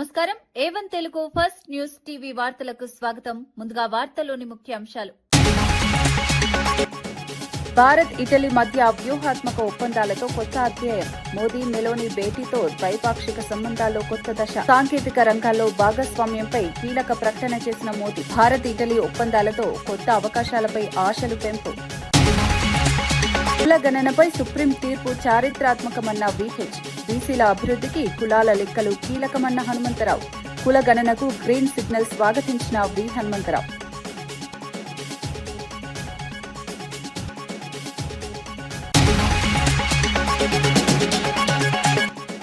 నమస్కారం A1 Telugu first news TV వార్తలకు స్వాగతం. ముందుగా వార్తల్లోని ముఖ్యాంశాలు. భారత్ ఇటలీ మధ్య వ్యూహాత్మక ఒప్పందాలతో కొత్త అధ్యాయం. మోదీ మెలోని భేటీతో ద్వైపాక్షిక సంబంధాల్లో కొత్త దశ. సాంకేతిక రంగాల్లో భాగస్వామ్యంపై కీలక ప్రకటన చేసిన మోదీ. భారత్ ఇటలీ ఒప్పందాలతో కొత్త అవకాశాలపై ఆశలు పెంపు. కుల గణనపై సుప్రీం తీర్పు చారిత్రాత్మకమన్న వీహెచ్. బీసీల అభివృద్ధికి కులాల లెక్కలు కీలకమన్న హనుమంతరావు. కుల గణనకు గ్రీన్ సిగ్నల్ స్వాగతించిన వి హనుమంతరావు.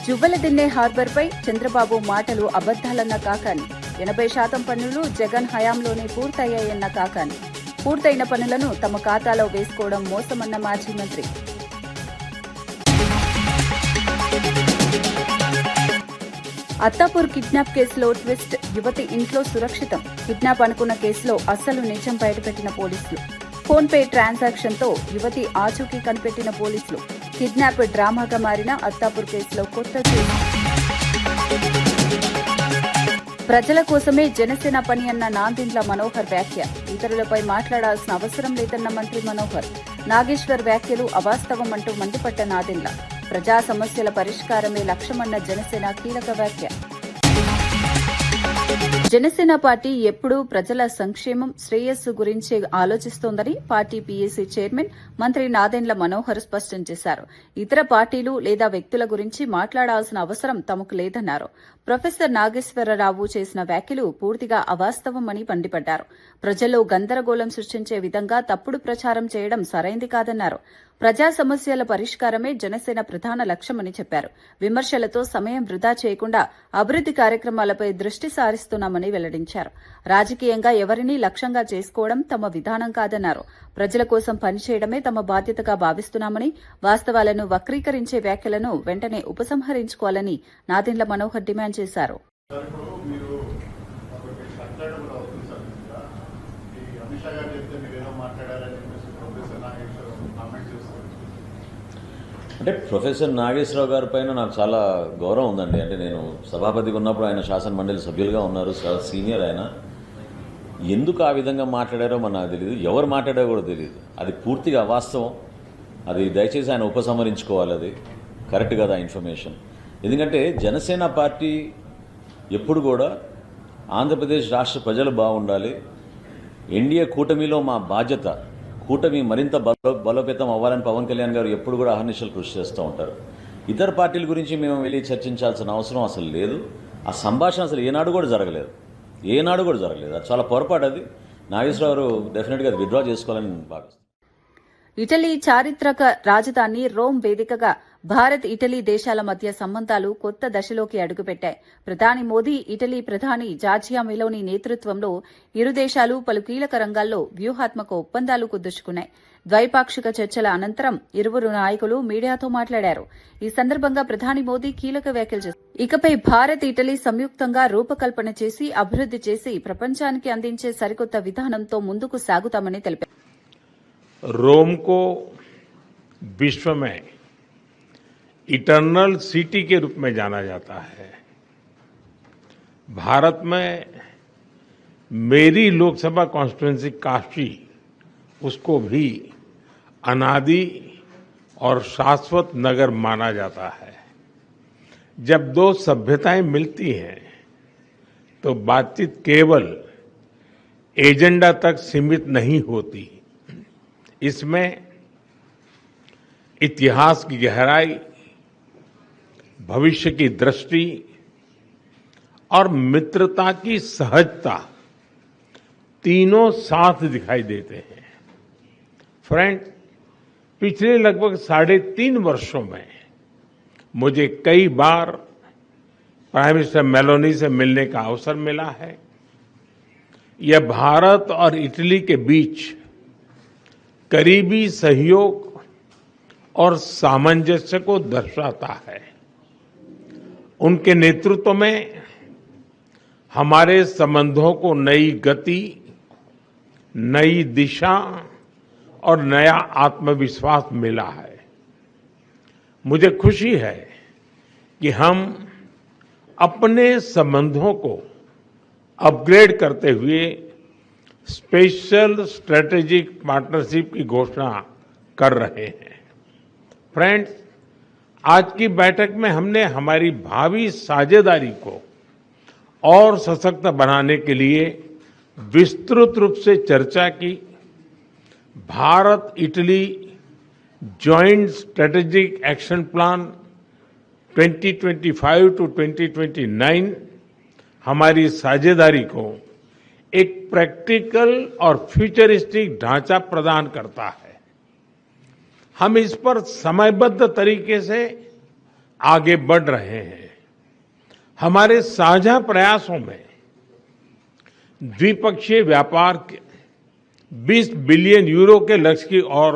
జువ్వలదిన్నె హార్బర్పై చంద్రబాబు మాటలు అబద్దాలన్న కాకాని. 80% పనులు జగన్ హయాంలోనే పూర్తయ్యాయన్న కాకాని. పూర్తయిన పనులను తమ ఖాతాలో వేసుకోవడం మోసమన్న మాజీ మంత్రి. అత్తాపూర్ కిడ్నాప్ కేసులో ట్విస్ట్. యువతి ఇంట్లో సురక్షితం. కిడ్నాప్ అనుకున్న కేసులో అసలు నిజం బయటపెట్టిన పోలీసులు. ఫోన్పే ట్రాన్సాక్షన్తో యువతి ఆచూకీ కనిపెట్టిన పోలీసులు. కిడ్నాప్ డ్రామాగా మారిన అత్తాపూర్ కేసులో కొత్త కేసు. ప్రజల కోసమే జనసేన పని అన్న నాదెండ్ల మనోహర్ వ్యాఖ్య. ఇతరులపై మాట్లాడాల్సిన అవసరం లేదన్న మంత్రి మనోహర్. నాగేశ్వర్ వ్యాఖ్యలు అవాస్తవం అంటూ మండిపడ్డ నాదెండ్ల. ప్రజా సమస్యల పరిష్కారమే లక్ష్యమన్న జనసేన కీలక వ్యాఖ్య. జనసేన పార్టీ ఎప్పుడూ ప్రజల సంక్షేమం శ్రేయస్సు గురించి ఆలోచిస్తోందని పార్టీ పీఏసీ చైర్మన్ మంత్రి నాదెండ్ల మనోహర్ స్పష్టం చేశారు. ఇతర పార్టీలు లేదా వ్యక్తుల గురించి మాట్లాడాల్సిన అవసరం తమకు లేదన్నారు. ప్రొఫెసర్ నాగేశ్వరరావు చేసిన వ్యాఖ్యలు పూర్తిగా అవాస్తవమని మండిపడ్డారు. ప్రజల్లో గందరగోళం సృష్టించే విధంగా తప్పుడు ప్రచారం చేయడం సరైంది కాదన్నారు. ప్రజా సమస్యల పరిష్కారమే జనసేన ప్రధాన లక్ష్యమని చెప్పారు. విమర్శలతో సమయం వృధా చేయకుండా అభివృద్ది కార్యక్రమాలపై దృష్టి సారిస్తున్నామని వెల్లడించారు. రాజకీయంగా ఎవరినీ లక్ష్యంగా చేసుకోవడం తమ విధానం కాదన్నారు. ప్రజల కోసం పనిచేయడమే తమ బాధ్యతగా భావిస్తున్నామని, వాస్తవాలను వక్రీకరించే వ్యాఖ్యలను వెంటనే ఉపసంహరించుకోవాలని నాదెండ్ల మనోహర్ డిమాండ్ చేశారు. అంటే ప్రొఫెసర్ నాగేశ్వరరావు గారి పైన నాకు చాలా గౌరవం ఉందండి. అంటే నేను సభాపతిగా ఉన్నప్పుడు ఆయన శాసన మండలి సభ్యులుగా ఉన్నారు, చాలా సీనియర్ ఆయన. ఎందుకు ఆ విధంగా మాట్లాడారో మన నాకు తెలియదు, ఎవరు మాట్లాడారో కూడా తెలియదు. అది పూర్తిగా అవాస్తవం. అది దయచేసి ఆయన ఉపసంహరించుకోవాలి. అది కరెక్ట్ కదా ఇన్ఫర్మేషన్. ఎందుకంటే జనసేన పార్టీ ఎప్పుడు కూడా ఆంధ్రప్రదేశ్ రాష్ట్ర ప్రజలు బాగుండాలి, ఎన్డీఏ కూటమిలో మా బాధ్యత, కూటమి మరింత బలోపేతం అవ్వాలని పవన్ కళ్యాణ్ గారు ఎప్పుడు కూడా అహర్నిశలు కృషి చేస్తూ ఉంటారు. ఇతర పార్టీల గురించి మేము వెళ్ళి చర్చించాల్సిన అవసరం అసలు లేదు. ఆ సంభాషణ అసలు ఏనాడు కూడా జరగలేదు. అది చాలా పొరపాటు. అది నాగేశ్వరరావు డెఫినెట్గా అది విత్డ్రా చేసుకోవాలని భావిస్తాను. ఇటలీ చారిత్రక రాజధాని రోమ్ వేదికగా భారత్ ఇటలీ దేశాల మధ్య సంబంధాలు కొత్త దశలోకి అడుగుపెట్టాయి. ప్రధాని మోదీ, ఇటలీ ప్రధాని జార్జియా మెలోని నేతృత్వంలో ఇరు దేశాలు పలు కీలక రంగాల్లో వ్యూహాత్మక ఒప్పందాలు కుదుర్చుకున్నాయి. ద్వైపాక్షిక చర్చల అనంతరం ఇరువురు నాయకులు మీడియాతో మాట్లాడారు. ఈ సందర్భంగా ప్రధాని మోదీ కీలక వ్యాఖ్యలు చేశారు. ఇకపై భారత్ ఇటలీ సంయుక్తంగా రూపకల్పన చేసి అభివృద్ది చేసి ప్రపంచానికి అందించే సరికొత్త విధానంతో ముందుకు సాగుతామని తెలిపారు. रोम को विश्व में इटर्नल सिटी के रूप में जाना जाता है. भारत में मेरी लोकसभा कॉन्स्टिट्यूएंसी काशी, उसको भी अनादि और शाश्वत नगर माना जाता है. जब दो सभ्यताएं मिलती हैं तो बातचीत केवल एजेंडा तक सीमित नहीं होती. इसमें इतिहास की गहराई, भविष्य की दृष्टि और मित्रता की सहजता तीनों साथ दिखाई देते हैं. फ्रेंड, पिछले लगभग 3.5 वर्षों में मुझे कई बार प्राइम मिनिस्टर मेलोनी से मिलने का अवसर मिला है. यह भारत और इटली के बीच करीबी सहयोग और सामंजस्य को दर्शाता है. उनके नेतृत्व में हमारे संबंधों को नई गति, नई दिशा और नया आत्मविश्वास मिला है. मुझे खुशी है कि हम अपने संबंधों को अपग्रेड करते हुए स्पेशल स्ट्रेटेजिक पार्टनरशिप की घोषणा कर रहे हैं। फ्रेंड्स, आज की बैठक में हमने हमारी भावी साझेदारी को और सशक्त बनाने के लिए विस्तृत रूप से चर्चा की। Bharat Italy joint strategic action plan 2025 to 2029 हमारी साझेदारी को एक प्रैक्टिकल और फ्यूचरिस्टिक ढांचा प्रदान करता है। हम इस पर समयबद्ध तरीके से आगे बढ़ रहे हैं। हमारे साझा प्रयासों में द्विपक्षीय व्यापार के 20 बिलियन यूरो के लक्ष्य की ओर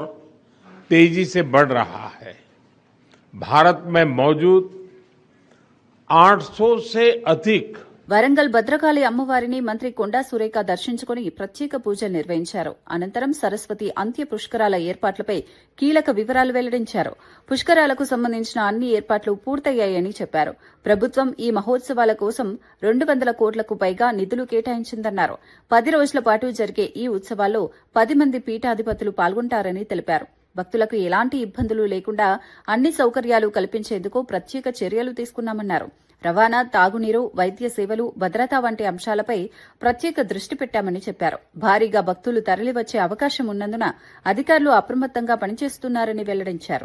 तेजी से बढ़ रहा है। भारत में मौजूद 800 से अधिक వరంగల్ భద్రకాళి అమ్మవారిని మంత్రి కొండా సురేఖ దర్శించుకుని ప్రత్యేక పూజలు నిర్వహించారు. అనంతరం సరస్వతి అంత్య పుష్కరాల ఏర్పాట్లపై కీలక వివరాలు వెల్లడించారు. పుష్కరాలకు సంబంధించిన అన్ని ఏర్పాట్లు పూర్తయ్యాయని చెప్పారు. ప్రభుత్వం ఈ మహోత్సవాల కోసం 200 కోట్లకు పైగా నిధులు కేటాయించిందన్నారు. 10 రోజుల పాటు జరిగే ఈ ఉత్సవాల్లో 10 మంది పీఠాధిపతులు పాల్గొంటారని తెలిపారు. భక్తులకు ఎలాంటి ఇబ్బందులు లేకుండా అన్ని సౌకర్యాలు కల్పించేందుకు ప్రత్యేక చర్యలు తీసుకున్నామన్నారు. రవాణా, తాగునీరు, వైద్య సేవలు, భద్రత వంటి అంశాలపై ప్రత్యేక దృష్టి పెట్టామని చెప్పారు. భారీగా భక్తులు తరలివచ్చే అవకాశం ఉన్నందున అధికారులు అప్రమత్తంగా పనిచేస్తున్నారని వెల్లడించారు.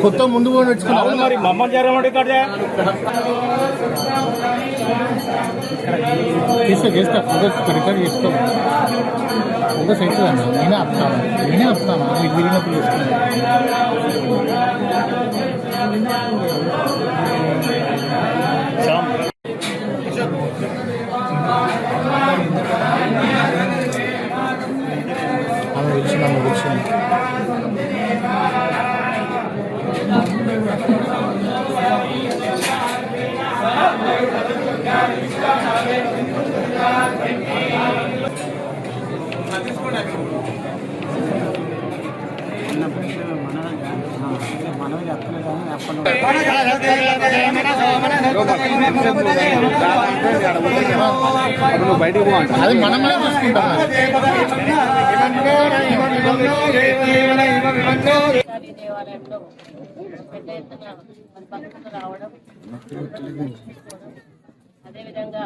కొత్త ముందు మరి మమ్మల్ని జరగమంటే ఇక్కడ చేస్తా ఫోటో రికార్డ్ చేసుకో ఫోటోస్ అవుతుందన్న నేనే ఆపుతాను మీరు తిరిగినప్పుడు బయటకు అది మనమే చూసుకుంటాం. దేవాలయంలో పెద్ద ఎత్తున భక్తులు రావడం, అదేవిధంగా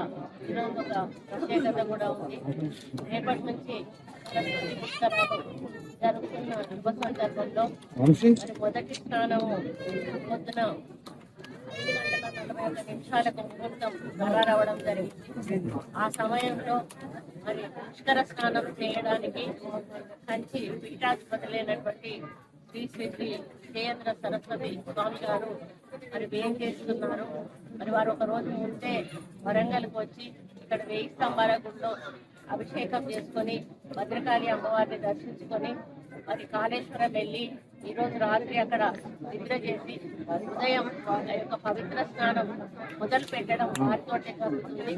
ఈరోజు ఒక ప్రత్యేకత కూడా ఉంది. రేపటి నుంచి సరస్వతి పుష్కరాలు జరుగుతున్న శుభ సందర్భంలో మొదటి స్నానము పొద్దున 5:41 ముహూర్తం రావడం జరిగింది. ఆ సమయంలో మరి పుష్కర స్నానం చేయడానికి కంచి పీఠాధిపతులైనటువంటి శ్రీ శ్రీ శ్రీ జయేంద్ర సరస్వతి స్వామి గారు మరి వేం చేస్తున్నారు. మరి వారు ఒక రోజు ముందే వరంగల్కి వచ్చి ఇక్కడ 1000 స్తంభాల గుడిలో అభిషేకం చేసుకొని భద్రకాళి అమ్మవారిని దర్శించుకొని మరి కాళేశ్వరం వెళ్ళి ఈ రోజు రాత్రి అక్కడ నిద్ర చేసి ఉదయం ఆ యొక్క పవిత్ర స్నానం మొదలు పెట్టడం వారితోటే జరుగుతుంది.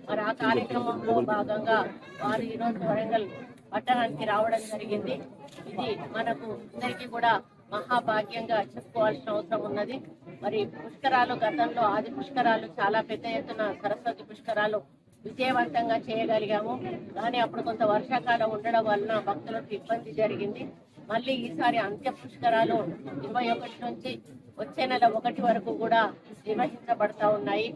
మరి ఆ కార్యక్రమంలో భాగంగా వారు ఈ రోజు వరంగల్ పట్టణానికి రావడం జరిగింది. ఇది మనకు అందరికీ కూడా మహాభాగ్యంగా చెప్పుకోవాల్సిన అవసరం ఉన్నది. మరి పుష్కరాలు గతంలో ఆది పుష్కరాలు చాలా పెద్ద ఎత్తున సరస్వతి పుష్కరాలు విజయవంతంగా చేయగలిగాము. కానీ అప్పుడు కొంత వర్షాకాలం ఉండడం వలన భక్తులకు ఇబ్బంది జరిగింది. మళ్ళీ ఈసారి అంత్య పుష్కరాలు 21 నుంచి వచ్చే నెల 1 వరకు కూడా నిర్వహించబడతా ఉన్నాయి.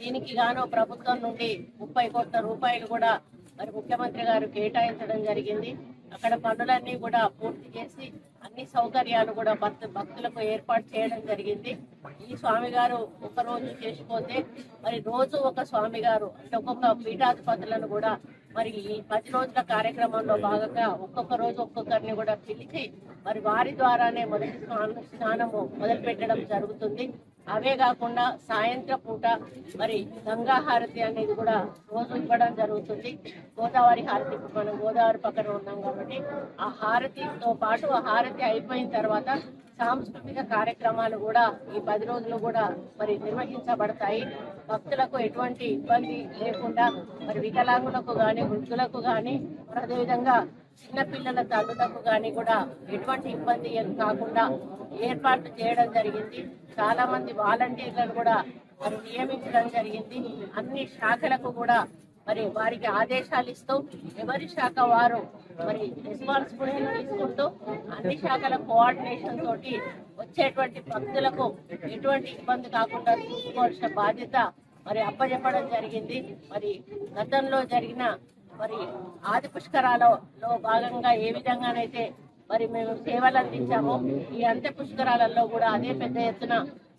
దీనికి గాను ప్రభుత్వం నుండి 30 కోట్ల రూపాయలు కూడా మరి ముఖ్యమంత్రి గారు కేటాయించడం జరిగింది. అక్కడ పనులన్నీ కూడా పూర్తి చేసి అన్ని సౌకర్యాలు కూడా భక్తులకు ఏర్పాటు చేయడం జరిగింది. ఈ స్వామి గారు ఒక రోజు చేసిపోతే మరి రోజు ఒక స్వామి గారు అంటే ఒక్కొక్క పీఠాధిపతులను కూడా మరి ఈ 10 రోజుల కార్యక్రమంలో భాగంగా ఒక్కొక్క రోజు ఒక్కొక్కరిని కూడా పిలిచి మరి వారి ద్వారానే మొదటి స్నానము మొదలు పెట్టడం జరుగుతుంది. అవే కాకుండా సాయంత్రం పూట మరి గంగా హారతి అనేది కూడా రోజు ఇవ్వడం జరుగుతుంది. గోదావరి హారతి, మనం గోదావరి పక్కన ఉన్నాం కాబట్టి ఆ హారతితో పాటు ఆ హారతి అయిపోయిన తర్వాత సాంస్కృతిక కార్యక్రమాలు కూడా ఈ 10 రోజులు కూడా మరి నిర్వహించబడతాయి. భక్తులకు ఎటువంటి ఇబ్బంది లేకుండా మరి వికలాంగులకు కానీ వృద్ధులకు కానీ అదేవిధంగా చిన్నపిల్లల తల్లులకు కానీ కూడా ఎటువంటి ఇబ్బంది కాకుండా ఏర్పాట్లు చేయడం జరిగింది. చాలా మంది వాలంటీర్లను కూడా మరి నియమించడం జరిగింది. అన్ని శాఖలకు కూడా మరి వారికి ఆదేశాలు ఇస్తూ ఎవరి శాఖ వారు మరి రెస్పాన్సిబిలిటీ తీసుకుంటూ అన్ని శాఖల కోఆర్డినేషన్ తోటి వచ్చేటువంటి భక్తులకు ఎటువంటి ఇబ్బంది కాకుండా చూసుకోవాల్సిన బాధ్యత మరి అప్పచెప్పడం జరిగింది. మరి గతంలో జరిగిన మరి ఆది పుష్కరాలలో భాగంగా ఏ విధంగానైతే మరి మేము సేవలు అందించామో ఈ అంత్య పుష్కరాలలో కూడా అదే పెద్ద ఎత్తున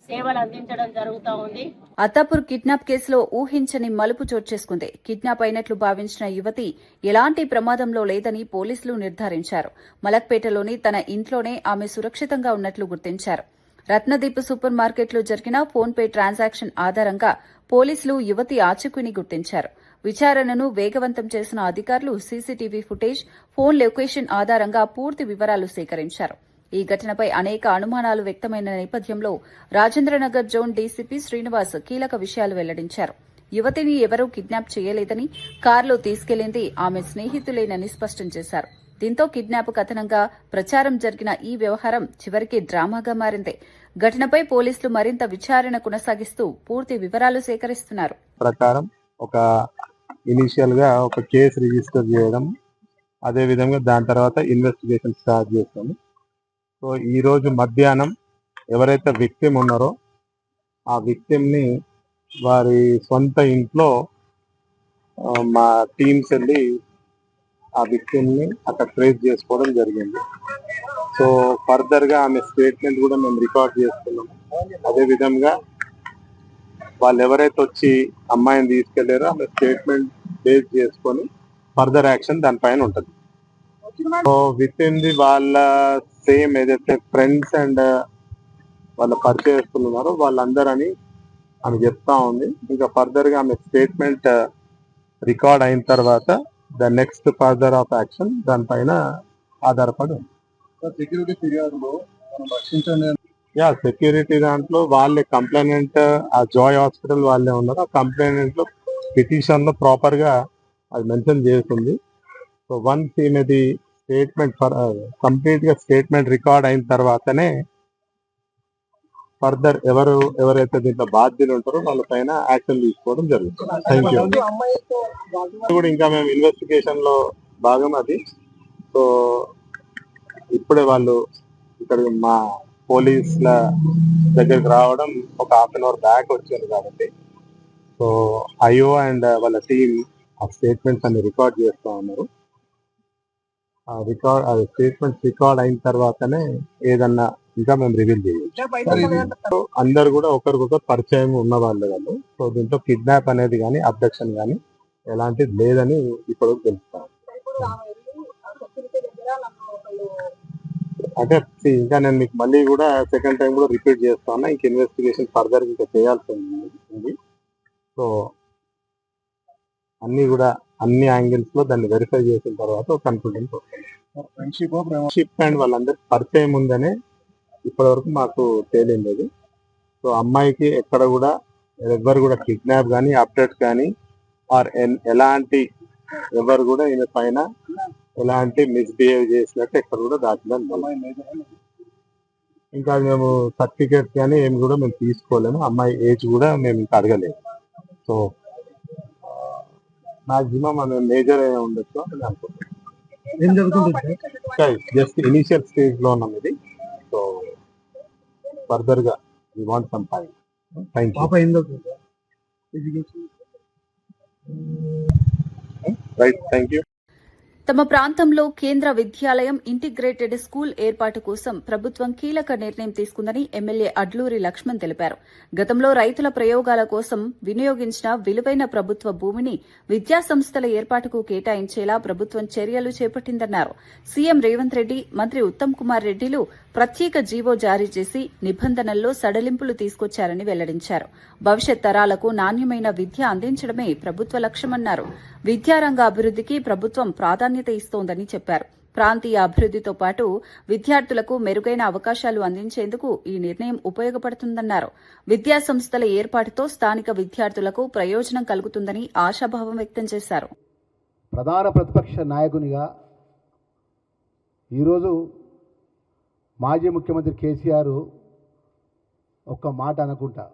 సేవలు అందించడం జరుగుతూ ఉంది. అత్తాపూర్ కిడ్నాప్ కేసులో ఊహించని మలుపు చోటు చేసుకుంది. కిడ్నాప్ అయినట్లు భావించిన యువతి ఎలాంటి ప్రమాదంలో లేదని పోలీసులు నిర్ధారించారు. మలక్పేటలోని తన ఇంట్లోనే ఆమె సురక్షితంగా ఉన్నట్లు గుర్తించారు. రత్నదీప్ సూపర్ మార్కెట్లో జరిగిన ఫోన్పే ట్రాన్సాక్షన్ ఆధారంగా పోలీసులు యువతి ఆచూకీని గుర్తించారు. విచారణను వేగవంతం చేసిన అధికారులు సీసీటీవీ ఫుటేజ్, ఫోన్ లొకేషన్ ఆధారంగా పూర్తి వివరాలు సేకరించారు. ఈ ఘటనపై అనేక అనుమానాలు వ్యక్తమైన నేపథ్యంలో రాజేంద్రనగర్ జోన్ డీసీపీ శ్రీనివాస్ కీలక విషయాలు వెల్లడించారు. యువతిని ఎవరూ కిడ్నాప్ చేయలేదని, కారులో తీసుకెళ్లింది ఆమె స్నేహితులేనని స్పష్టం చేశారు. దీంతో కిడ్నాప్ కథనంగా ప్రచారం జరిగిన ఈ వ్యవహారం చివరికి డ్రామాగా మారింది. ఘటనపై పోలీసులు మరింత విచారణ కొనసాగిస్తూ పూర్తి వివరాలు సేకరిస్తున్నారు. ప్రకారం ఒక ఇనిషియల్ గా ఒక కేసు రిజిస్టర్ చేయడం, అదే విధంగా దాని తర్వాత ఇన్వెస్టిగేషన్ స్టార్ట్ చేస్తాము. సో ఈ రోజు మధ్యాహ్నం ఎవరైతే విక్టిమ్ ఉన్నారో ఆ విక్టిమ్ ని వారి సొంత ఇంట్లో మా టీమ్స్ వెళ్ళి ఆ విక్టిమ్ ని అక్కడ ట్రేస్ చేసుకోవడం జరిగింది. సో ఫర్దర్ గా ఆమె స్టేట్మెంట్ కూడా మేము రికార్డ్ చేసుకున్నాము. అదే విధంగా వాళ్ళు ఎవరైతే వచ్చి అమ్మాయిని తీసుకెళ్లారో ఆమె స్టేట్మెంట్ బేస్ చేసుకొని ఫర్దర్ యాక్షన్ దానిపైన ఉంటుంది. సో విత్ ఇన్ ది వాళ్ళ సేమ్ ఏదైతే ఫ్రెండ్స్ అండ్ వాళ్ళ పరిచయస్తున్నారో వాళ్ళందరని ఆమె చెప్తా ఉంది. ఇంకా ఫర్దర్ గా ఆమె స్టేట్మెంట్ రికార్డ్ అయిన తర్వాత the next further of action దానిపైన ఆధారపడి ఉంది. సెక్యూరిటీ ఫిర్యాదులో సెక్యూరిటీ దాంట్లో వాళ్ళే కంప్లైనెంట్ ఆ జాయ్ హాస్పిటల్ వాళ్ళే ఉన్నారు. ఆ కంప్లైనెంట్ లో పిటిషన్ లో ప్రాపర్ గా అది మెన్షన్ చేస్తుంది. సో వన్స్ ఈమెది స్టేట్మెంట్ కంప్లీట్ గా స్టేట్మెంట్ రికార్డ్ అయిన తర్వాతనే ఫర్దర్ ఎవరైతే దీంట్లో బాధ్యులు ఉంటారో వాళ్ళ పైన యాక్షన్ తీసుకోవడం జరుగుతుంది. Thank you. కూడా ఇంకా మేము ఇన్వెస్టిగేషన్ లో భాగం అది. సో ఇప్పుడే వాళ్ళు ఇక్కడ మా పోలీసుల దగ్గరికి రావడం ఒక హాఫ్ అన్ అవర్ బ్యాక్ వచ్చింది కాబట్టి సో ఐఓ అండ్ వాళ్ళ టీమ్ ఆ స్టేట్మెంట్స్ అన్ని రికార్డ్ చేస్తా ఉన్నారు. స్టేట్మెంట్స్ రికార్డ్ అయిన తర్వాతనే ఏదన్నా ఇంకా మేము రివీల్ చేయొచ్చు. అందరు కూడా ఒకరికొకరు పరిచయం ఉన్న వాళ్ళు. సో దీంట్లో కిడ్నాప్ అనేది కానీ అబ్డక్షన్ కానీ ఎలాంటిది లేదని ఇప్పుడు తెలుస్తాం. అంటే ఇంకా నేను మీకు మళ్ళీ కూడా సెకండ్ టైం కూడా రిపీట్ చేస్తాను. ఇంక ఇన్వెస్టిగేషన్ ఫర్దర్ ఇంకా చేయాల్సి ఉంది. సో అన్ని కూడా అన్ని యాంగిల్స్ లో దాన్ని వెరిఫై చేసిన తర్వాత కన్క్లూజన్ ఫ్రెండ్షిప్ అండ్ వాళ్ళందరికి పరిచయం ఉందనే ఇప్పటి వరకు మాకు తేలింది. సో అమ్మాయికి ఎక్కడ కూడా ఎవరు కూడా కిడ్నాప్ కానీ అప్డేట్ కానీ ఆర్ ఎలాంటి ఎవరు కూడా ఈమె పైన ఎలాంటి మిస్బిహేవ్ చేసినట్టు ఎక్కడ కూడా దాఖలాలు. ఇంకా మేము సర్టిఫికేట్స్ కానీ ఏమి కూడా మేము తీసుకోలేము. అమ్మాయి ఏజ్ కూడా మేము ఇంకా అడగలేము. సో మాక్సిమం ఆమె మేజర్ అయ్యే ఉండొచ్చు అని అనుకుంటున్నాం. ఏం జరుగుతుంది జస్ట్ ఇనిషియల్ స్టేజ్ లో ఉన్నాం ఇది. సో ఫర్దర్ గా we want some time. Thank you. Right, thank you. తమ ప్రాంతంలో కేంద్ర విద్యాలయం ఇంటిగ్రేటెడ్ స్కూల్ ఏర్పాటు కోసం ప్రభుత్వం కీలక నిర్ణయం తీసుకుందని ఎమ్మెల్యే అడ్లూరి లక్ష్మణ్ తెలిపారు. గతంలో రైతుల ప్రయోగాల కోసం వినియోగించిన విలువైన ప్రభుత్వ భూమిని విద్యాసంస్థల ఏర్పాటుకు కేటాయించేలా ప్రభుత్వం చర్యలు చేపట్టిందన్నారు. సీఎం రేవంత్ రెడ్డి, మంత్రి ఉత్తమ్ కుమార్ రెడ్డిలు ప్రత్యేక జీవో జారీ చేసి నిబంధనల్లో సడలింపులు తీసుకొచ్చారని వెల్లడించారు. భవిష్యత్ తరాలకు నాణ్యమైన విద్య అందించడమే ప్రభుత్వ లక్ష్యమన్నారు. విద్యారంగ అభివృద్దికి ప్రభుత్వం ప్రాధాన్యత ఇస్తోందని చెప్పారు. ప్రాంతీయ అభివృద్దితో పాటు విద్యార్థులకు మెరుగైన అవకాశాలు అందించేందుకు ఈ నిర్ణయం ఉపయోగపడుతుందన్నారు. విద్యా సంస్థల ఏర్పాటుతో స్థానిక విద్యార్థులకు ప్రయోజనం కలుగుతుందని ఆశాభావం వ్యక్తం చేశారు. ప్రధాన ప్రతిపక్ష నాయకునిగా ఈరోజు మాజీ ముఖ్యమంత్రి కేసీఆర్ ఒక్క మాట అనుకుంటా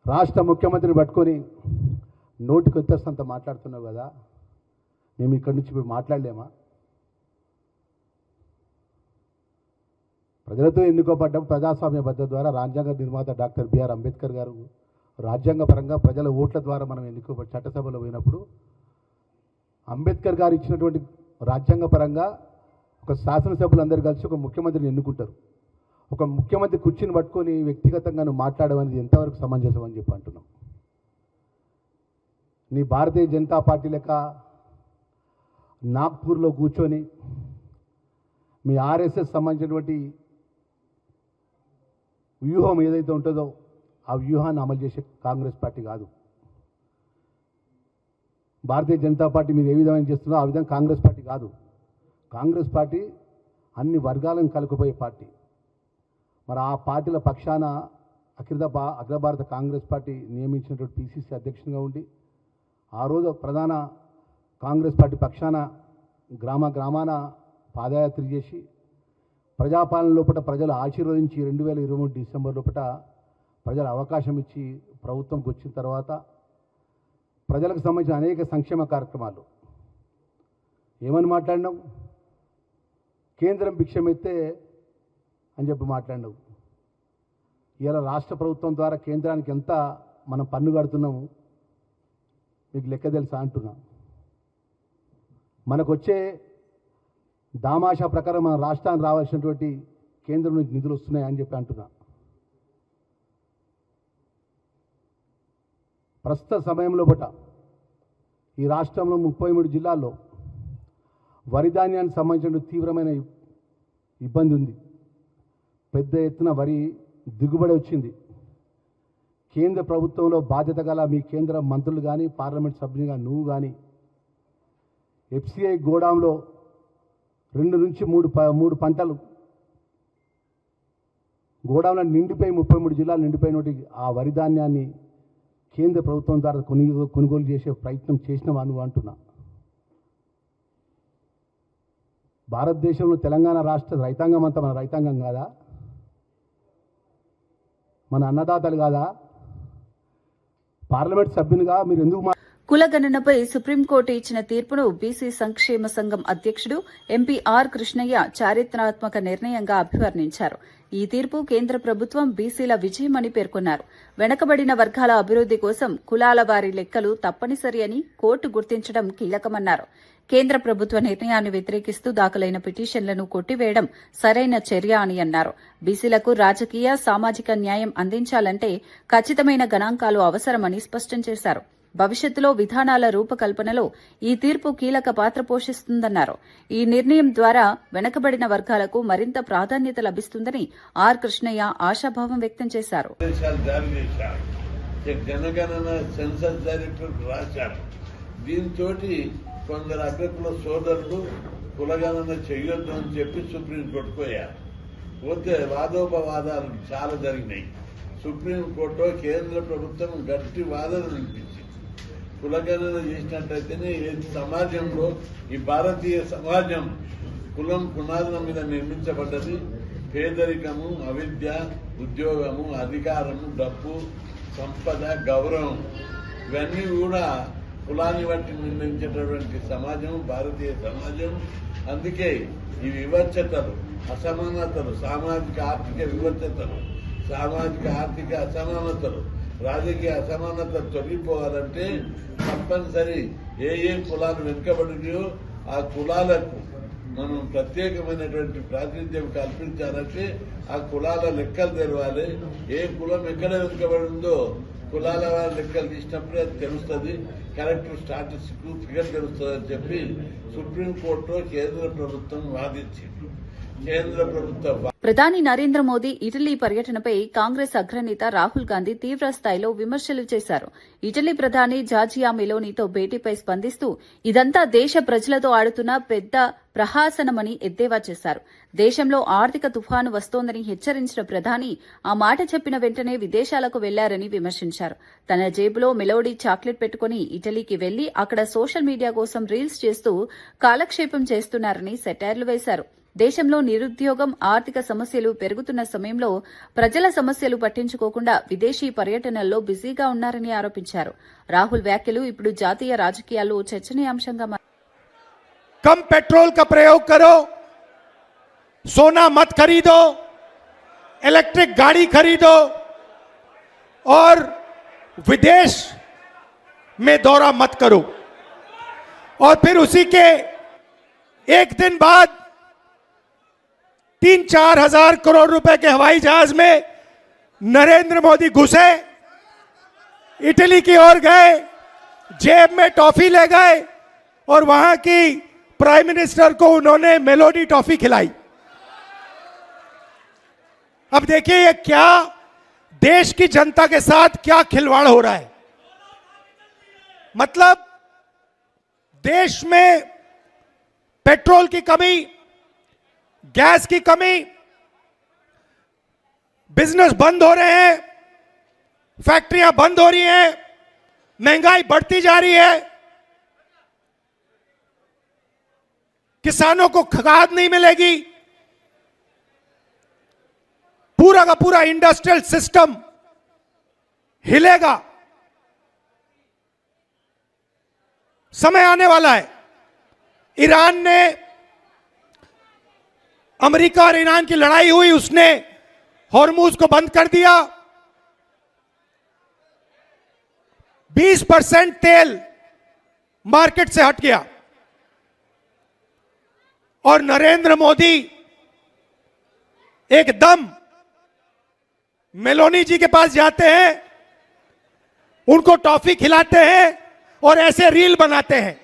రాష్ట్ర ముఖ్యమంత్రిని పట్టుకొని నోటికి వచ్చేస్తంత మాట్లాడుతున్నావు కదా, మేము ఇక్కడి నుంచి ఇప్పుడు మాట్లాడలేమా? ప్రజలతో ఎన్నుకోబడ్డ ప్రజాస్వామ్య పద్ధతి ద్వారా రాజ్యాంగ నిర్మాత డాక్టర్ బిఆర్ అంబేద్కర్ గారు రాజ్యాంగపరంగా ప్రజల ఓట్ల ద్వారా మనం ఎన్నుకోబడి చట్టసభలో పోయినప్పుడు అంబేద్కర్ గారు ఇచ్చినటువంటి రాజ్యాంగపరంగా ఒక శాసనసభ్యులందరూ కలిసి ఒక ముఖ్యమంత్రిని ఎన్నుకుంటారు. ఒక ముఖ్యమంత్రి కుర్చీని పట్టుకొని వ్యక్తిగతంగా నువ్వు మాట్లాడమనేది ఎంతవరకు సమంజసం అని చెప్పి అంటున్నాం. నీ భారతీయ జనతా పార్టీ లెక్క నాగ్పూర్లో కూర్చొని మీ ఆర్ఎస్ఎస్ సంబంధించినటువంటి వ్యూహం ఏదైతే ఉంటుందో ఆ వ్యూహాన్ని అమలు చేసే కాంగ్రెస్ పార్టీ కాదు. భారతీయ జనతా పార్టీ మీరు ఏ విధంగా చేస్తుందో ఆ విధంగా కాంగ్రెస్ పార్టీ కాదు. కాంగ్రెస్ పార్టీ అన్ని వర్గాలను కలుపుకుపోయే పార్టీ. మరి ఆ పార్టీల పక్షాన అఖిల భారత కాంగ్రెస్ పార్టీ నియమించినటువంటి పిసిసి అధ్యక్షునిగా ఉండి ఆ రోజు ప్రధాన కాంగ్రెస్ పార్టీ పక్షాన గ్రామాన పాదయాత్ర చేసి ప్రజాపాలన లోపల ప్రజలు ఆశీర్వదించి 2023 డిసెంబర్ లోపల ప్రజలు అవకాశం ఇచ్చి ప్రభుత్వంకి వచ్చిన తర్వాత ప్రజలకు సంబంధించిన అనేక సంక్షేమ కార్యక్రమాలు ఏమని మాట్లాడినావు? కేంద్రం భిక్షమెత్తే అని చెప్పి మాట్లాడినావు. ఇలా రాష్ట్ర ప్రభుత్వం ద్వారా కేంద్రానికి ఎంత మనం పన్ను కడుతున్నాము మీకు లెక్క తెలుసా అంటున్నా. మనకు వచ్చే దామాషా ప్రకారం మన రాష్ట్రానికి రావాల్సినటువంటి కేంద్రం నుంచి నిధులు వస్తున్నాయని చెప్పి అంటున్నా. ప్రస్తుత సమయంలో ఈ రాష్ట్రంలో 33 జిల్లాల్లో వరి ధాన్యానికి సంబంధించిన తీవ్రమైన ఇబ్బంది ఉంది. పెద్ద ఎత్తున వరి దిగుబడి వచ్చింది. కేంద్ర ప్రభుత్వంలో బాధ్యత గల మీ కేంద్ర మంత్రులు కానీ పార్లమెంట్ సభ్యునిగా నువ్వు కానీ ఎఫ్సిఐ గోడాంలో 2 నుంచి 3 పంటలు గోడాంలో నిండిపోయి 33 జిల్లాలు నిండిపోయినటువంటి ఆ వరి ధాన్యాన్ని కేంద్ర ప్రభుత్వం ద్వారా కొనుగోలు చేసే ప్రయత్నం చేసినవా నువ్వు అంటున్నా. భారతదేశంలో తెలంగాణ రాష్ట్ర రైతాంగం అంతా మన రైతాంగం కాదా? మన అన్నదాతలు కాదా? పార్లమెంట్ సభ్యునిగా మీరు ఎందుకు కులగణనపై సుప్రీంకోర్టు ఇచ్చిన తీర్పును బీసీ సంక్షేమ సంఘం అధ్యక్షుడు ఎంపీ ఆర్ కృష్ణయ్య చారిత్రాత్మక నిర్ణయంగా అభివర్ణించారు. ఈ తీర్పు కేంద్ర ప్రభుత్వం బీసీల విజయమని పేర్కొన్నారు. వెనుకబడిన వర్గాల అభివృద్ది కోసం కులాల వారి లెక్కలు తప్పనిసరి అని కోర్టు గుర్తించడం కీలకమన్నారు. కేంద్ర ప్రభుత్వ నిర్ణయాన్ని వ్యతిరేకిస్తూ దాఖలైన పిటిషన్లను కొట్టివేయడం సరైన చర్య అని అన్నారు. బీసీలకు రాజకీయ సామాజిక న్యాయం అందించాలంటే ఖచ్చితమైన గణాంకాలు అవసరమని స్పష్టం చేశారు. భవిష్యత్తులో విధానాల రూపకల్పనలో ఈ తీర్పు కీలక పాత్ర పోషిస్తుందన్నారు. ఈ నిర్ణయం ద్వారా వెనుకబడిన వర్గాలకు మరింత ప్రాధాన్యత లభిస్తుందని ఆర్ కృష్ణయ్య ఆశాభావం వ్యక్తం చేశారు. దీంతో కొందరు అగ్రకుల సోదరులు కులగణన చెయ్యొద్దు అని చెప్పి సుప్రీంకోర్టు పోయారు. పోతే వాదోపవాదాలు చాలా జరిగినాయి. సుప్రీంకోర్టులో కేంద్ర ప్రభుత్వం గట్టి వాదన వినిపించింది. కులగణన చేసినట్టయితేనే సమాజంలో ఈ భారతీయ సమాజం కులం పునాదుల మీద నిర్మించబడ్డది. పేదరికము, అవిద్య, ఉద్యోగము, అధికారము, డబ్బు, సంపద, గౌరవం ఇవన్నీ కూడా కులాన్ని బట్టి నిర్ణయించేటటువంటి సమాజం భారతీయ సమాజం. అందుకే ఈ వివక్షతలు, అసమానతలు, సామాజిక ఆర్థిక వివక్షతలు, సామాజిక ఆర్థిక అసమానతలు, రాజకీయ అసమానతలు తొలగిపోవాలంటే తప్పనిసరి ఏ కులాలు వెనుకబడినాయో ఆ కులాలకు మనం ప్రత్యేకమైనటువంటి ప్రాతినిధ్యం కల్పించాలంటే ఆ కులాల లెక్కలు తెలవాలి. ఏ కులం ఎక్కడ వెనుకబడిందో కులాల వారి లెక్కలు తీసినప్పుడే అది తెలుస్తుంది. కరెక్ట్ స్టాటస్ ఫిగర్ తెలుస్తుంది అని చెప్పి సుప్రీంకోర్టులో కేంద్ర ప్రభుత్వం వాదించింది. కేంద్ర ప్రభుత్వ ప్రధాని నరేంద్ర మోదీ ఇటలీ పర్యటనపై కాంగ్రెస్ అగ్రనేత రాహుల్ గాంధీ తీవ్ర స్థాయిలో విమర్శలు చేశారు. ఇటలీ ప్రధాని జార్జియా మెలోనీతో భేటీపై స్పందిస్తూ ఇదంతా దేశ ప్రజలతో ఆడుతున్న పెద్ద ప్రహసనమని ఎద్దేవా చేశారు. దేశంలో ఆర్థిక తుఫాను వస్తోందని హెచ్చరించిన ప్రధాని ఆ మాట చెప్పిన వెంటనే విదేశాలకు వెళ్లారని విమర్శించారు. తన జేబులో మెలోడీ చాక్లెట్ పెట్టుకుని ఇటలీకి వెళ్లి అక్కడ సోషల్ మీడియా కోసం రీల్స్ చేస్తూ కాలక్షేపం చేస్తున్నారని సెటైర్లు వేశారు. దేశంలో నిరుద్యోగం, ఆర్థిక సమస్యలు పెరుగుతున్న సమయంలో ప్రజల సమస్యలు పట్టించుకోకుండా విదేశీ పర్యటనల్లో బిజీగా ఉన్నారని ఆరోపించారు. రాహుల్ వ్యాఖ్యలు ఇప్పుడు జాతీయ రాజకీయాల్లో చర్చనీయాంశంగా कम पेट्रोल का प्रयोग करो, सोना मत खरीदो, इलेक्ट्रिक गाड़ी खरीदो और विदेश में दौरा मत करो। और फिर उसी के एक दिन बाद 3-4 हजार करोड़ रुपए के हवाई जहाज में नरेंद्र मोदी घुसे, इटली की ओर गए, जेब में टॉफी ले गए और वहां की प्राइम मिनिस्टर को उन्होंने मेलोडी टॉफी खिलाई। अब देखिए ये क्या देश की जनता के साथ क्या खिलवाड़ हो रहा है। मतलब देश में पेट्रोल की कमी, गैस की कमी, बिजनेस बंद हो रहे हैं, फैक्ट्रियां बंद हो रही हैं, महंगाई बढ़ती जा रही है, किसानों को खाद नहीं मिलेगी, पूरा का पूरा इंडस्ट्रियल सिस्टम हिलेगा। समय आने वाला है। ईरान ने, अमेरिका और ईरान की लड़ाई हुई, उसने हॉर्मूज को बंद कर दिया। 20% तेल मार्केट से हट गया और नरेंद्र मोदी एकदम मेलोनी जी के पास जाते हैं, उनको टॉफी खिलाते हैं और ऐसे रील बनाते हैं।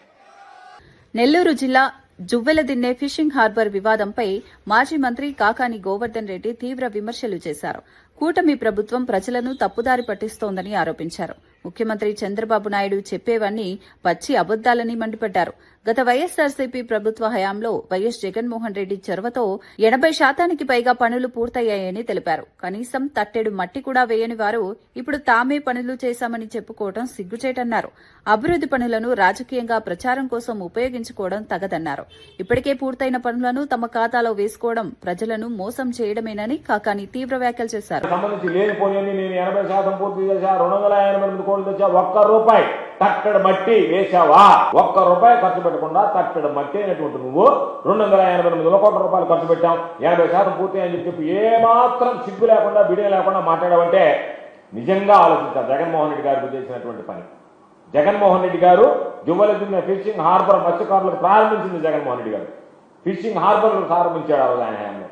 నెల్లూరు జిల్లా జువ్వెలదిన్నె ఫిషింగ్ హార్బర్ వివాదంపై మాజీ మంత్రి కాకాని గోవర్ధన్ రెడ్డి తీవ్ర విమర్శలు చేశారు. కూటమి ప్రభుత్వం ప్రజలను తప్పుదారి పట్టిస్తోందని ఆరోపించారు. ముఖ్యమంత్రి చంద్రబాబు నాయుడు చెప్పేవన్నీ పచ్చి అబద్దాలని మండిపడ్డారు. గత వైఎస్సార్సీపీ ప్రభుత్వ హయాంలో వైఎస్ జగన్మోహన్ రెడ్డి చొరవతో 80% పైగా పనులు పూర్తయ్యాయని తెలిపారు. కనీసం తట్టెడు మట్టి కూడా వేయని వారు ఇప్పుడు తామే పనులు చేశామని చెప్పుకోవడం సిగ్గుచేటన్నారు. అభివృద్ది పనులను రాజకీయంగా ప్రచారం కోసం ఉపయోగించుకోవడం తగదన్నారు. ఇప్పటికే పూర్తయిన పనులను తమ ఖాతాలో వేసుకోవడం ప్రజలను మోసం చేయడమేనని కాకాని తీవ్ర వ్యాఖ్యలు చేశారు. సంబంధించి లేనిపోయి నేను 80% పూర్తి చేశా, 288 కోట్లు తెచ్చా, ₹1 తట్టెడు మట్టి వేశావా? ₹1 ఖర్చు పెట్టకుండా తట్టెడు మట్టి అయినటువంటి నువ్వు 288 కోట్ల రూపాయలు ఖర్చు పెట్టాం, 80% పూర్తి అని చెప్పి ఏమాత్రం సిగ్గు లేకుండా బిడియం లేకుండా మాట్లాడావంటే నిజంగా ఆలోచించారు. జగన్మోహన్ రెడ్డి గారికి చేసినటువంటి పని. జగన్మోహన్ రెడ్డి గారు జువ్వెలదిన్నె ఫిషింగ్ హార్బర్ మత్స్యకారులకు ప్రారంభించింది. జగన్మోహన్ రెడ్డి గారు ఫిషింగ్ హార్బర్ ప్రారంభించాడు ఆ రోజు ఆయన హయాంలో.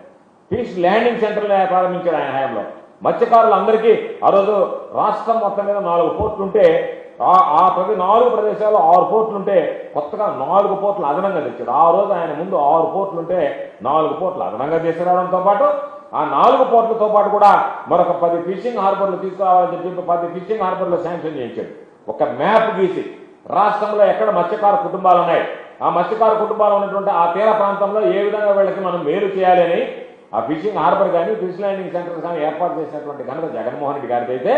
ఫిష్ ల్యాండింగ్ సెంటర్లు ప్రారంభించాడు ఆయన హయాంలో. మత్స్యకారులందరికీ ఆ రోజు రాష్ట్రం మొత్తం మీద 4 పోర్టులు ఉంటే ఆ ప్రతి 4 ప్రదేశాల్లో 6 పోర్టులు ఉంటే కొత్తగా 4 పోర్టులు అదనంగా తెచ్చాడు. ఆ రోజు ఆయన ముందు 6 పోర్టులు ఉంటే 4 పోర్టులు అదనంగా తీసుకురావడంతో పాటు ఆ 4 పోర్టులతో పాటు కూడా మరొక 10 ఫిషింగ్ హార్బర్లు తీసుకురావాలని చెప్పి 10 ఫిషింగ్ హార్బర్లు శాంక్షన్ చేయించాడు. ఒక మ్యాప్ గీసి రాష్ట్రంలో ఎక్కడ మత్స్యకార కుటుంబాలు ఉన్నాయి, ఆ మత్స్యకార కుటుంబాలు ఉన్నటువంటి ఆ తీర ప్రాంతంలో ఏ విధంగా వీళ్ళకి మనం మేలు చేయాలి అని ఆ ఫిషింగ్ హార్బర్ కానీ ఫిష్ ల్యాండింగ్ సెంటర్స్ కానీ ఏర్పాటు చేసినటువంటి ఘనత జగన్మోహన్ రెడ్డి గారికి అయితే,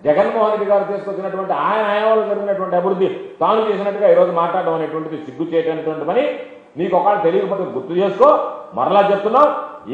జగన్మోహన్ రెడ్డి గారు తీసుకొచ్చినటువంటి ఆయన హయాంలో జరిగినటువంటి అభివృద్ధి తాను చేసినట్టుగా ఈరోజు మాట్లాడడం అనేటువంటిది సిగ్గు చేయటటువంటి పని. నీకు ఒకవేళ తెలియకపోతే గుర్తు చేసుకో. మరలా చెప్తున్నాం,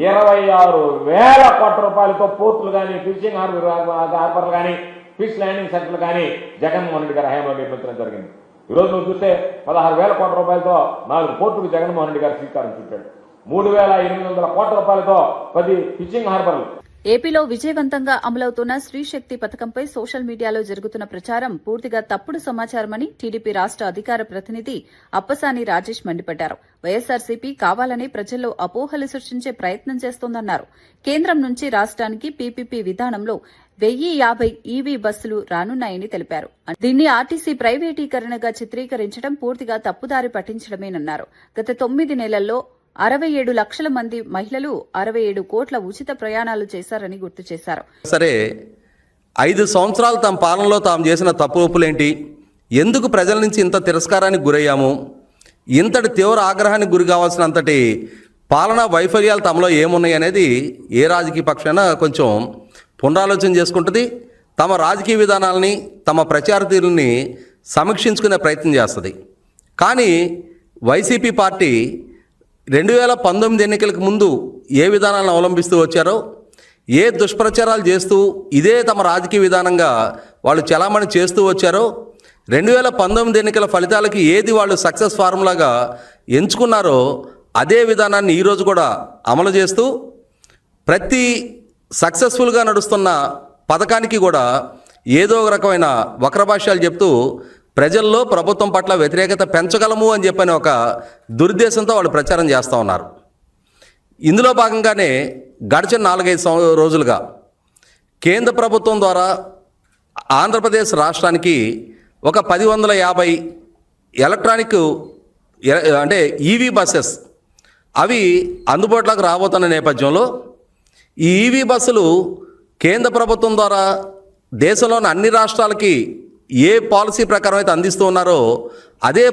26,000 కోట్ల రూపాయలతో పోర్టులు కానీ ఫిషింగ్ హార్బర్లు కానీ ఫిష్ ల్యాండింగ్ సెంటర్లు కానీ జగన్మోహన్ రెడ్డి గారి హయాంలో నిర్మించడం జరిగింది. ఈరోజు నువ్వు చూస్తే 16,000 కోట్ల రూపాయలతో 4 పోర్టులు జగన్మోహన్ రెడ్డి గారు శ్రీకారం చుట్టాడు. 3,800 కోట్ల రూపాయలతో 10 ఫిషింగ్ హార్బర్లు. ఏపీలో విజయవంతంగా అమలవుతున్న స్త్రీశక్తి పథకంపై సోషల్ మీడియాలో జరుగుతున్న ప్రచారం పూర్తిగా తప్పుడు సమాచారమని టీడీపీ రాష్ట అధికార ప్రతినిధి అప్పసాని రాజేష్ మండిపడ్డారు. వైఎస్సార్సీపీ కావాలని ప్రజల్లో అపోహలు సృష్టించే ప్రయత్నం చేస్తోందన్నారు. కేంద్రం నుంచి రాష్ట్రానికి పీపీపీ విధానంలో 1050 ఈవీ బస్సులు రానున్నాయని తెలిపారు. దీన్ని ఆర్టీసీ ప్రైవేటీకరణగా చిత్రీకరించడం పూర్తిగా తప్పుదారి పట్టించడమేనన్నారు. గత 9 నెలల్లో 67 లక్షల మంది మహిళలు 67 కోట్ల ఉచిత ప్రయాణాలు చేశారని గుర్తు చేశారు. సరే 5 సంవత్సరాలు తమ పాలనలో తాము చేసిన తప్పులేంటి, ఎందుకు ప్రజల నుంచి ఇంత తిరస్కారానికి గురయ్యాము, ఇంతటి తీవ్ర ఆగ్రహానికి గురి కావాల్సినంతటి పాలనా వైఫల్యాలు తమలో ఏమున్నాయి అనేది ఏ రాజకీయ పక్షమైనా కొంచెం పునరాలోచన చేసుకుంటుంది. తమ రాజకీయ విధానాలని, తమ ప్రచార తీరుని సమీక్షించుకునే ప్రయత్నం చేస్తుంది. కానీ వైసీపీ పార్టీ 2019 ఎన్నికలకు ముందు ఏ విధానాలను అవలంబిస్తూ వచ్చారో, ఏ దుష్ప్రచారాలు చేస్తూ ఇదే తమ రాజకీయ విధానంగా వాళ్ళు చలామణి చేస్తూ వచ్చారో, 2019 ఎన్నికల ఫలితాలకి ఏది వాళ్ళు సక్సెస్ ఫార్ములాగా ఎంచుకున్నారో అదే విధానాన్ని ఈరోజు కూడా అమలు చేస్తూ ప్రతి సక్సెస్ఫుల్గా నడుస్తున్న పథకానికి కూడా ఏదో ఒక రకమైన వక్రభాష్యాలు చెప్తూ ప్రజల్లో ప్రభుత్వం పట్ల వ్యతిరేకత పెంచగలము అని చెప్పని ఒక దురుద్దేశంతో వాళ్ళు ప్రచారం చేస్తూ ఉన్నారు. ఇందులో భాగంగానే గడిచిన 4-5 రోజులుగా కేంద్ర ప్రభుత్వం ద్వారా ఆంధ్రప్రదేశ్ రాష్ట్రానికి ఒక 1050 ఎలక్ట్రానిక్ అంటే ఈవీ బస్సెస్ అవి అందుబాటులోకి రాబోతున్న నేపథ్యంలో ఈ ఈవీ బస్సులు కేంద్ర ప్రభుత్వం ద్వారా దేశంలోని అన్ని రాష్ట్రాలకి ఏ పాలసీ ప్రకారం అయితే అందిస్తూ ఉన్నారో అదే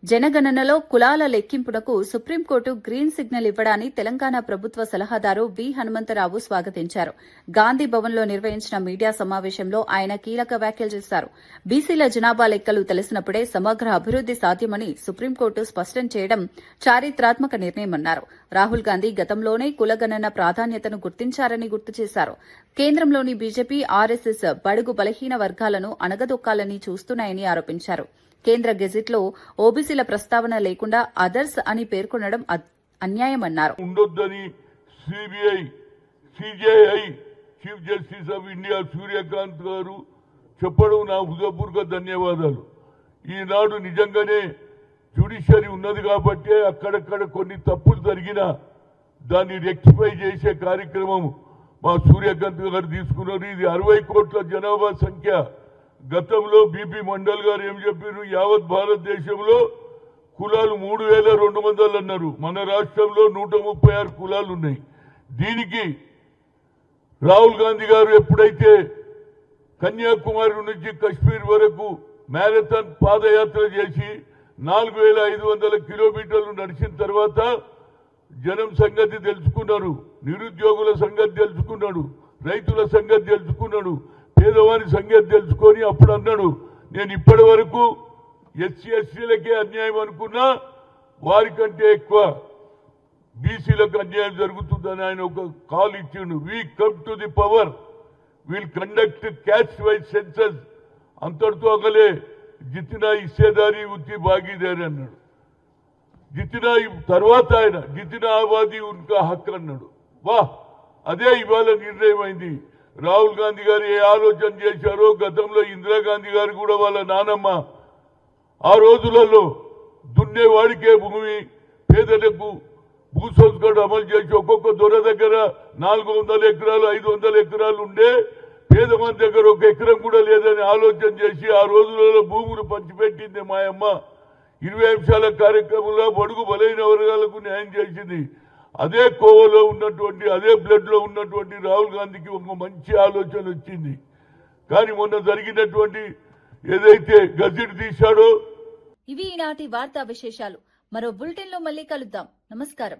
జనగణనలో కులాల లెక్కింపునకు సుప్రీంకోర్టు గ్రీన్ సిగ్నల్ ఇవ్వడాన్ని తెలంగాణ ప్రభుత్వ సలహాదారు బి హనుమంతరావు స్వాగతించారు. గాంధీ భవన్లో నిర్వహించిన మీడియా సమావేశంలో ఆయన కీలక వ్యాఖ్యలు చేశారు. బీసీల జనాభా లెక్కలు తెలిసినప్పుడే సమగ్ర అభివృద్ది సాధ్యమని సుప్రీంకోర్టు స్పష్టం చేయడం చారిత్రాత్మక నిర్ణయమన్నారు. రాహుల్ గాంధీ గతంలోనే కులగణన ప్రాధాన్యతను గుర్తించారని గుర్తు చేశారు. కేంద్రంలోని బీజేపీ, ఆర్ఎస్ఎస్ బడుగు బలహీన వర్గాలను అణగదొక్కాలని చూస్తున్నాయని ఆరోపించారు. కేంద్ర గెజిట్లో ఓబీసీల ప్రస్తావన లేకుండా అదర్స్ అని పేర్కొనడం అన్యాయమన్నారు. ఉండొద్దని CJI chief justice of India Surya Kant గారు చెప్పడం నా హృదయపూర్వక ధన్యవాదాలు. ఈనాడు నిజంగానే జ్యుడిషియరీ ఉన్నది కాబట్టి అక్కడక్కడ కొన్ని తప్పులు జరిగినా దాన్ని రెక్టిఫై చేసే కార్యక్రమం మా సూర్యకాంత్ గారు తీసుకున్నారు. ఇది 60 కోట్ల జనాభా సంఖ్య. గతంలో బీపీ మండల్ గారు ఏం చెప్పారు, యావత్ భారతదేశంలో కులాలు 3200 అన్నారు. మన రాష్ట్రంలో 136 కులాలు ఉన్నాయి. దీనికి రాహుల్ గాంధీ గారు ఎప్పుడైతే కన్యాకుమారి నుంచి కశ్మీర్ వరకు మ్యారథాన్ పాదయాత్ర చేసి 4500 కిలోమీటర్లు నడిచిన తర్వాత జనం సంగతి తెలుసుకున్నారు, నిరుద్యోగుల సంగతి తెలుసుకున్నాడు, రైతుల సంగతి తెలుసుకున్నాడు, పేదవారి సంగతి తెలుసుకొని అప్పుడు అన్నాడు, నేను ఇప్పటి వరకు ఎస్సీ ఎస్టీలకే అన్యాయం అనుకున్నా, వారికంటే ఎక్కువ బీసీలకు అన్యాయం జరుగుతుందని ఆయన ఒక కాల్ ఇచ్చిండు. We come to the power, will conduct caste wise census. అంతటితో అగలే జితినా ఇస్సేదారి ఉత్తి భాగీదారి అన్నాడు. జితినా తర్వాత ఆయన జితినా ఆబాదీ ఉన్కా హక్ అన్నాడు. వా, అదే ఇవాళ నిర్ణయం అయింది. రాహుల్ గాంధీ గారు ఏ ఆలోచన చేశారో, గతంలో ఇందిరాగాంధీ గారు కూడా వాళ్ళ నానమ్మ ఆ రోజులలో దున్నేవాడికే భూమి, పేదలకు భూ సంస్కరణ అమలు చేసి ఒక్కొక్క దొర దగ్గర 400 ఎకరాలు 500 ఎకరాలు ఉండే, పేదమంది దగ్గర 1 ఎకరం కూడా లేదని ఆలోచన చేసి ఆ రోజులలో భూములు పంచిపెట్టింది మా అమ్మ. 20 అంశాల కార్యక్రమంలో బడుగు బలైన వర్గాలకు న్యాయం చేసింది. అదే కోవలో ఉన్నటువంటి, అదే బ్లడ్ లో ఉన్నటువంటి రాహుల్ గాంధీకి ఒక మంచి ఆలోచన వచ్చింది. కానీ మొన్న జరిగినటువంటి ఏదైతే గజెట్ తీశాడో. ఇవి ఈనాటి వార్తా విశేషాలు. మరో బులెటిన్ లో మళ్ళీ కలుద్దాం. నమస్కారం.